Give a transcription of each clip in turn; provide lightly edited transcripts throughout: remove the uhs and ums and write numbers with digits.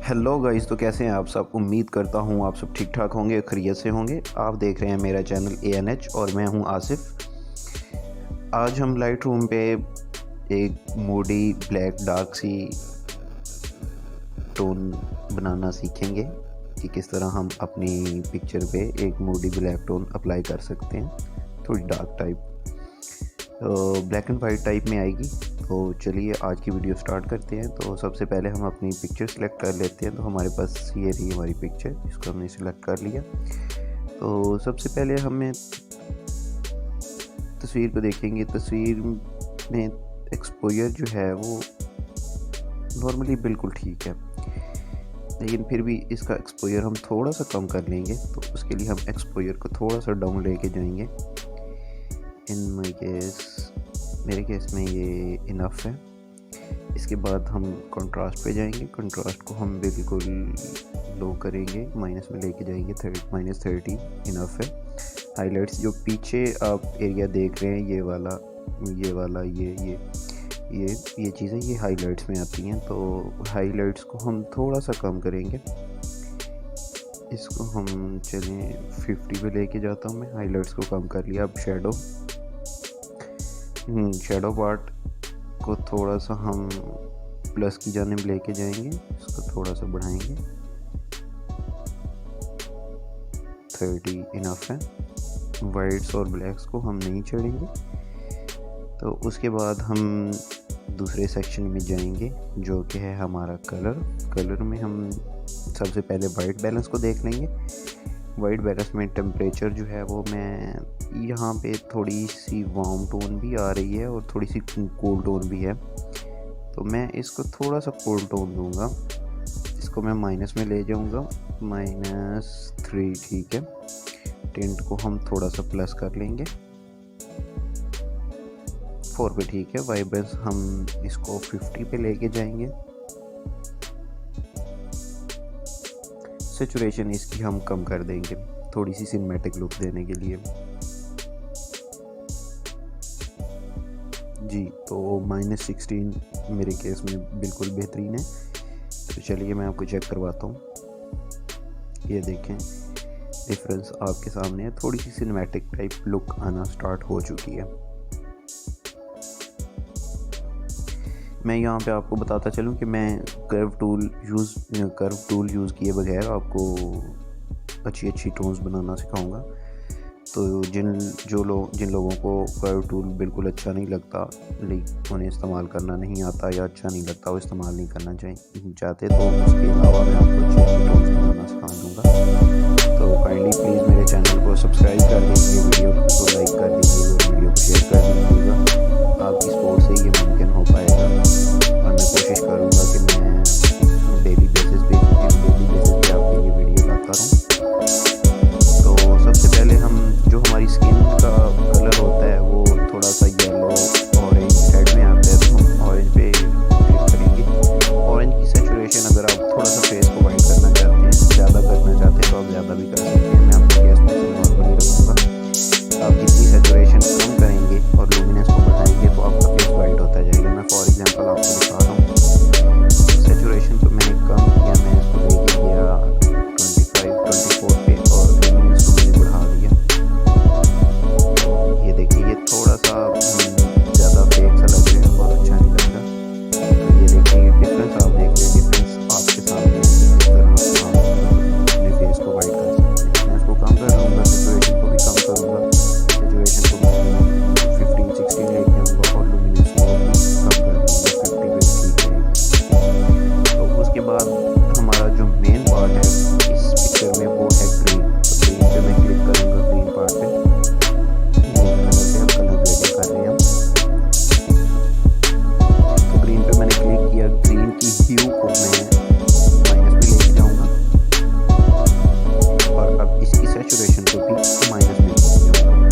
Hello guys, तो कैसे हैं आप सब। उम्मीद करता हूँ आप सब ठीक ठाक होंगे, खैरियत से होंगे। आप देख रहे हैं मेरा चैनल ANH और मैं हूँ आसिफ। आज हम लाइट रूम पे एक मूडी ब्लैक डार्क सी टोन बनाना सीखेंगे कि किस तरह हम अपनी पिक्चर पे एक मूडी ब्लैक टोन अप्लाई कर सकते हैं, थोड़ी डार्क टाइप, तो ब्लैक एंड वाइट टाइप में आएगी। तो चलिए आज की वीडियो स्टार्ट करते हैं। तो सबसे पहले हम अपनी पिक्चर सेलेक्ट कर लेते हैं। तो हमारे पास ये रही हमारी पिक्चर, जिसको हमने सिलेक्ट कर लिया। तो सबसे पहले हमें तस्वीर को देखेंगे। तस्वीर में एक्सपोजर जो है वो नॉर्मली बिल्कुल ठीक है, लेकिन फिर भी इसका एक्सपोजर हम थोड़ा सा कम कर लेंगे। तो उसके लिए हम एक्सपोजर को थोड़ा सा डाउन लेके जाएंगे। इन माई केस, मेरे केस में ये इनफ है। इसके बाद हम कंट्रास्ट पे जाएंगे। कंट्रास्ट को हम बिल्कुल लो करेंगे, माइनस में लेके जाएंगे, -30 इनफ है। हाइलाइट्स जो पीछे आप एरिया देख रहे हैं, ये वाला ये चीज़ें ये हाइलाइट्स में आती हैं। तो हाइलाइट्स को हम थोड़ा सा कम करेंगे। इसको हम चलें 50 पे लेके जाता हूँ मैं। हाइलाइट्स को कम कर लिया। अब शेडो पार्ट को थोड़ा सा हम प्लस की जानिब लेके जाएंगे। इसको थोड़ा सा बढ़ाएंगे, 30 इनफ है। वाइट्स और ब्लैक्स को हम नहीं चढ़ेंगे। तो उसके बाद हम दूसरे सेक्शन में जाएंगे, जो कि है हमारा कलर में हम सबसे पहले वाइट बैलेंस को देख लेंगे। वाइट बैलेंस में टेम्परेचर जो है वो मैं यहाँ पे थोड़ी सी वार्म टोन भी आ रही है और थोड़ी सी कूल टोन भी है। तो मैं इसको थोड़ा सा कूल टोन दूंगा। इसको मैं माइनस में ले जाऊंगा, -3 ठीक है। टिंट को हम थोड़ा सा प्लस कर लेंगे, 4 पे ठीक है। वाइब्रेंस हम इसको 50 पे लेके जाएंगे। सैचुरेशन इसकी हम कम कर देंगे, थोड़ी सी सिनेमैटिक लुक देने के लिए जी। तो -16 मेरे केस में बिल्कुल बेहतरीन है। तो चलिए मैं आपको चेक करवाता हूँ। ये देखें, डिफरेंस आपके सामने है। थोड़ी सी सिनेमैटिक टाइप लुक आना स्टार्ट हो चुकी है। मैं यहाँ पे आपको बताता चलूँ कि मैं कर्व टूल यूज़ किए बगैर आपको अच्छी टोन्स बनाना सिखाऊंगा। तो जिन लोगों को कर्व टूल बिल्कुल अच्छा नहीं लगता, लाइक उन्हें इस्तेमाल करना नहीं आता या अच्छा नहीं लगता, वो इस्तेमाल नहीं करना चाहते, तो उसके अलावा मैं आपको अच्छी टोन्स बनाना सिखा दूँगा। तो काइंडली प्लीज़ मेरे चैनल को सब्सक्राइब कर दीजिए, वीडियो को लाइक कर दीजिए और वीडियो को शेयर कर दीजिएगा। आपकी सपोर्ट से ये मुमकिन हो पाएगा और मैं कोशिश करूँगा कि मैं डेली बेसिस पे आपके लिए वीडियो लाता रहूँ। तो सबसे पहले हम जो हमारी स्किन का कलर होता है वो थोड़ा सा येलो ऑरेंज साइड में आता है, तो हम ऑरेंज पे क्लिक करेंगे। ऑरेंज की सैचुरेशन अगर आप थोड़ा सा फेस को वाइट करना चाहते हैं, ज़्यादा करना चाहते हैं, तो आप ज़्यादा भी कर सकते हैं। मैं आपको गैस पे नॉर्मली रखूँगा। आप जितनी सैचुरेशन कम करेंगे और लुमिनेंस को बढ़ाएंगे तो आपका फेस वाइट होता जाएगा। मैं फॉर एग्जांपल आपको दिखा रहा हूँ। सैचुरेशन को मैंने कम किया, मैं इसको लेके गया 24 पे और लुमिनेंस को मैंने बढ़ा दिया। ये देखिए, ये थोड़ा सा ज़्यादा फेक सा लग रहा है, बहुत अच्छा नहीं लग रहा। तो ये देखिए डिफरेंस, आप देख रहे हैं डिफरेंस आपके सामने है कि किस तरह आप अपने फेस को वाइट कर सकते हैं। मैं इसको कम कर दूँगा, सैचुरेशन को भी कम करूँगा। सैचुरेशन को मैं 15-16 लेके आऊँगा और लुमिनेंस को भी कम कर दूँगा, 50 पे ठीक है। तो उसके बाद हमारा जो मेन पार्ट है इस पिक्चर में वो है ग्रीन। तो ग्रीन पे मैं क्लिक करूँगा, ग्रीन पार्ट पे, ग्रीन कलर पे हम कलर ग्रेडिंग कर रहे हैं। तो ग्रीन पे मैंने क्लिक किया। ग्रीन की ह्यू को मैं माइनस में लेके जाऊँगा और अब इसकी सैचुरेशन को भी माइनस में लेके जाऊँगा।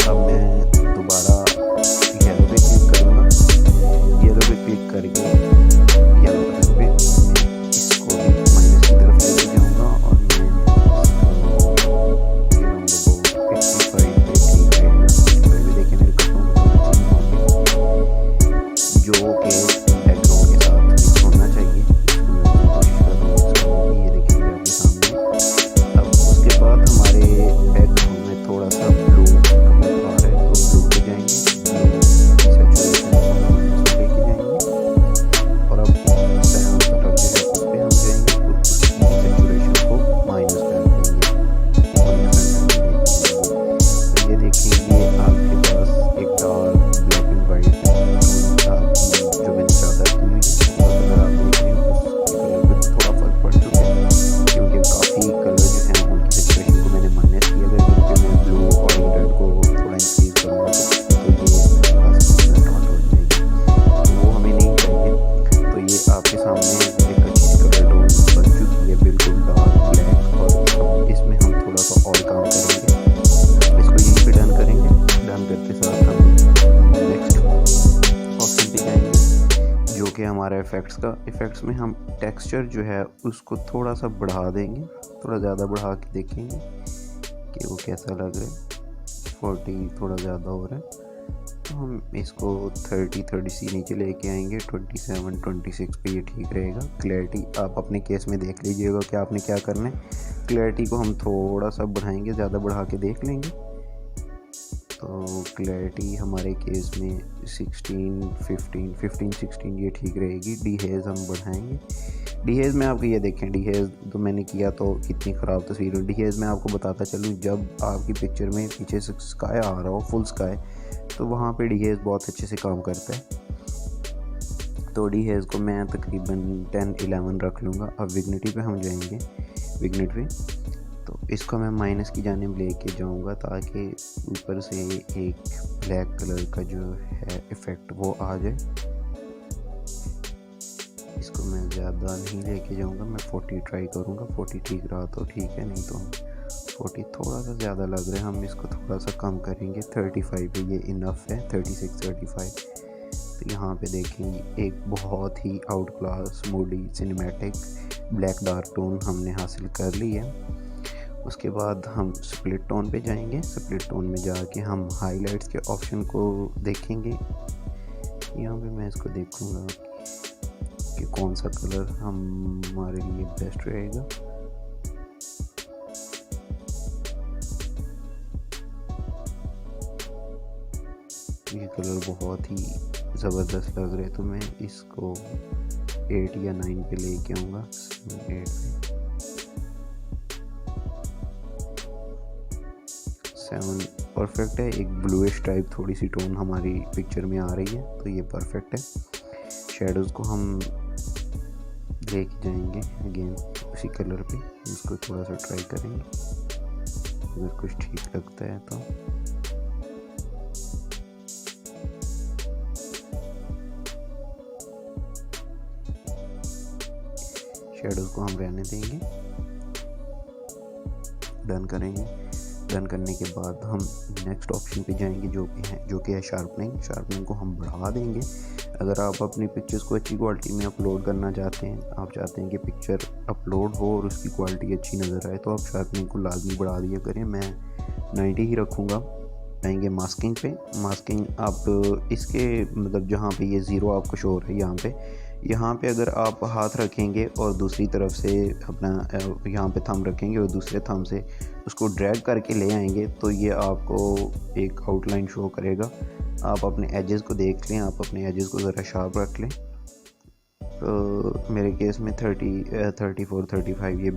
अब मैं दोबारा येलो पे क्लिक करूँगा। येलो पे क्लिक करके सामने एक अच्छी कलर टोन बन चुकी है, बिल्कुल डार्क ब्लैक। और इसमें हम थोड़ा सा और काम करेंगे, इसको यहीं पे डन करेंगे। डन करके साथ हम नेक्स्ट ऑप्शन पे जाएंगे जो कि हमारा इफ़ेक्ट्स का। इफ़ेक्ट्स में हम टेक्सचर जो है उसको थोड़ा सा बढ़ा देंगे, थोड़ा ज़्यादा बढ़ा के देखेंगे कि वो कैसा लग रहा है। 40 थोड़ा ज़्यादा हो रहा है, तो हम इसको 30 से नीचे लेके आएंगे। 27 26 पे ये ठीक रहेगा। क्लैरिटी आप अपने केस में देख लीजिएगा कि आपने क्या करना है। क्लैरिटी को हम थोड़ा सा बढ़ाएंगे, ज़्यादा बढ़ा के देख लेंगे। तो क्लैरिटी हमारे केस में 16 ये ठीक रहेगी। डीहेज हम बढ़ाएंगे। डीहेज में आपको ये देखें, डीहेज तो मैंने किया तो कितनी ख़राब तस्वीर हो। डीहेज में आपको बताता चलूँ, जब आपकी पिक्चर में पीछे से स्काई आ रहा हो, फुल स्काई, तो वहाँ पे डीहेज बहुत अच्छे से काम करता है। तो डीहेज को मैं तकरीबन 10-11 रख लूँगा। अब विग्निटी पे हम जाएंगे। विग्निट पे तो इसको मैं माइनस की जानिब लेके जाऊँगा ताकि ऊपर से एक ब्लैक कलर का जो है इफ़ेक्ट वो आ जाए। इसको मैं ज़्यादा नहीं लेके जाऊँगा, मैं 40 ट्राई करूँगा। 40 ठीक रहा तो ठीक है, नहीं तो 40 थोड़ा सा ज़्यादा लग रहा है, हम इसको थोड़ा सा कम करेंगे। 35 पे ये इनफ है। 36-35। तो यहाँ पे देखेंगे एक बहुत ही outclass moody cinematic black dark tone हमने हासिल कर ली है। उसके बाद हम स्प्लिट टोन पे जाएंगे। स्प्लिट टोन में जाके हम हाइलाइट्स के ऑप्शन को देखेंगे। यहाँ पे मैं इसको देखूँगा कि कौन सा कलर हमारे लिए बेस्ट रहेगा। ये कलर बहुत ही ज़बरदस्त लग रहे हैं, तो मैं इसको 8 या 9 पे लेके आऊँगा। 8 पे 7 परफेक्ट है। एक ब्लूइश टाइप थोड़ी सी टोन हमारी पिक्चर में आ रही है, तो ये परफेक्ट है। शेडोज़ को हम लेके जाएंगे अगेन उसी कलर पे। इसको थोड़ा सा ट्राई करेंगे, अगर कुछ ठीक लगता है तो। शेडोज़ को हम रहने देंगे, डन करेंगे। डन करने के बाद हम नेक्स्ट ऑप्शन पे जाएंगे जो कि है शार्पनिंग। शार्पनिंग को हम बढ़ा देंगे। अगर आप अपनी पिक्चर्स को अच्छी क्वालिटी में अपलोड करना चाहते हैं, आप चाहते हैं कि पिक्चर अपलोड हो और उसकी क्वालिटी अच्छी नज़र आए, तो आप शार्पनिंग को लाजमी बढ़ा दिया करें। मैं 90 ही रखूँगा। आएंगे मास्किंग पे। मास्किंग आप इसके मतलब जहाँ पे ये ज़ीरो आपको शो हो रहा है, यहाँ पे अगर आप हाथ रखेंगे और दूसरी तरफ से अपना यहाँ पे थंब रखेंगे और दूसरे थंब से उसको ड्रैग करके ले आएंगे, तो ये आपको एक आउटलाइन शो करेगा। आप अपने एजेस को देख लें, आप अपने एजेस को ज़रा शार्प रख लें। तो मेरे केस में 34-35 ये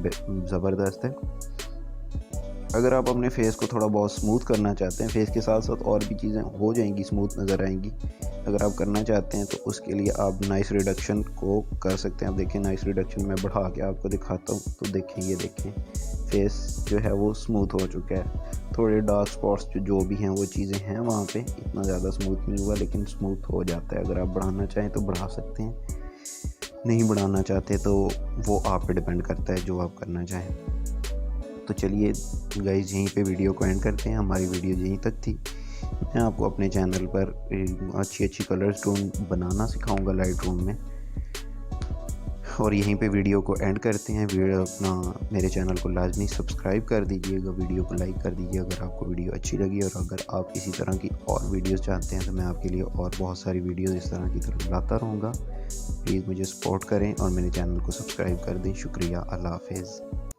ज़बरदस्त है। अगर आप अपने फेस को थोड़ा बहुत स्मूथ करना चाहते हैं, फेस के साथ साथ और भी चीज़ें हो जाएंगी, स्मूथ नज़र आएंगी। अगर आप करना चाहते हैं तो उसके लिए आप नाइस रिडक्शन को कर सकते हैं। आप देखें, नाइस रिडक्शन मैं बढ़ा के आपको दिखाता हूँ, तो देखें, ये देखें फेस जो है वो स्मूथ हो चुका है। थोड़े डार्क स्पॉट्स जो भी हैं वो चीज़ें हैं वहाँ पे, इतना ज़्यादा स्मूथ नहीं हुआ लेकिन स्मूथ हो जाता है। अगर आप बढ़ाना चाहें तो बढ़ा सकते हैं, नहीं बढ़ाना चाहते तो वो आप पे डिपेंड करता है जो आप करना चाहें। तो चलिए गाइस, यहीं पे वीडियो को एंड करते हैं। हमारी वीडियो यहीं तक थी। मैं आपको अपने चैनल पर अच्छी कलर्स टोन बनाना सिखाऊंगा लाइट रूम में, और यहीं पे वीडियो को एंड करते हैं। मेरे चैनल को लाजमी सब्सक्राइब कर दीजिएगा, वीडियो को लाइक कर दीजिए अगर आपको वीडियो अच्छी लगी। और अगर आप इसी तरह की और वीडियोस चाहते हैं तो मैं आपके लिए और बहुत सारी वीडियोस इस तरह की तरफ लाता रहूँगा। प्लीज़ मुझे सपोर्ट करें और मेरे चैनल को सब्सक्राइब कर दें। शुक्रिया। अल्लाह हाफिज़।